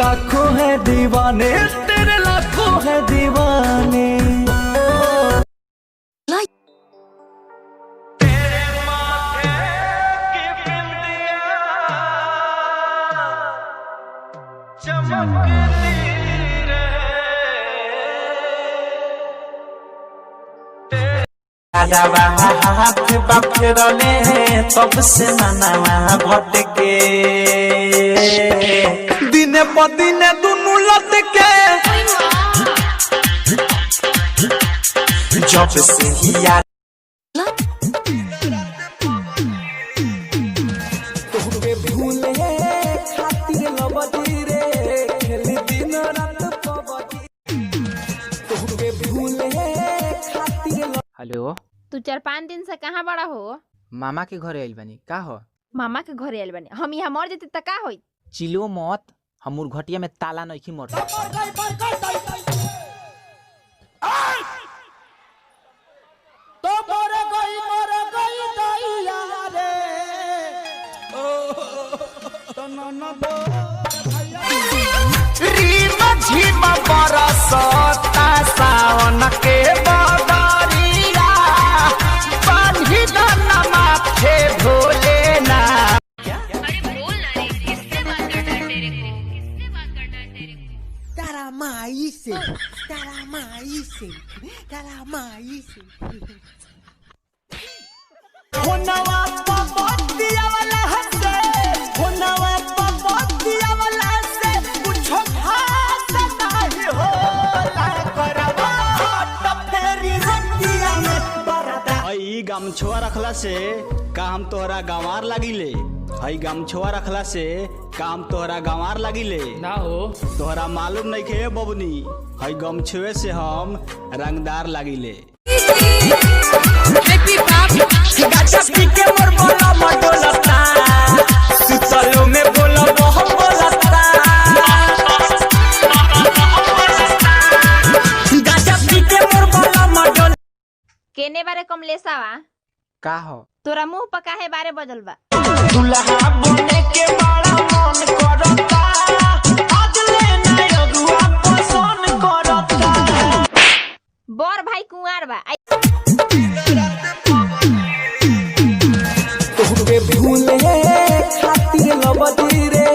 लाखों है दीवाने, तेरे लाखों है दीवाने। हाथ बाफेरले तब से मनवा भटके, दिने प दिने दुनु लटके, जब से ही यार तोहके भूले खातिर लबदी रे, खेली दिन रात पबजी, तोहके भूले खातिर। हेलो, तू 4-5 दिन से कहाँ बड़ा हो? मामा के घरे आइल बानी। का हो? मामा के घरे आइल बानी। हम यहाँ मर जेते त का होई? चिलो मत, हमर घटिया में ताला नइखी मर। तो मर गई दैया रे, ओ तो ननदो रीमा झीमा बरसता सावन के बदरिया, बांधी दना माथे भोलेना। अरे बोल ना रे, किससे बात करना है तेरे को? किससे बात करना है तेरे को? तारा माई से, तारा माई से, तारा माई से। होनवा पपतिया वाला हसे, होनवा पपतिया वाला से कुछ खास नहीं होला, करवा त फेरी रतिया में बरदा। हई गमछुआ रखला से काम तोहरा गंवार लागिले, हई गमछुआ रखला से काम तोहरा गंवार लागिले ना हो। तोहरा मालूम नहीं खे बबनी, हई गमछुए से हम रंगदार लागिले। गाजा पी के मोर बोला मडोलता, सुतलो में बोला हम बोलता, गाजा पी के मोर बोला मडोल। केने बारे कमलेसावा? का हो? तोरा मुंह पर काहे बारे बजल बा? दुल्हा बने के बड़ा मन करता, आज लेना अगुआ पसंद करता। बर भाई कुंवार बा। तोहके भूले खातिर लबदी रे,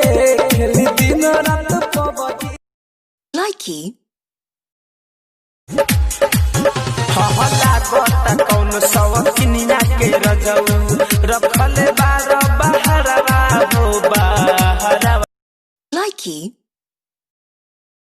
खेली दिन रात पबजी। Likey. हला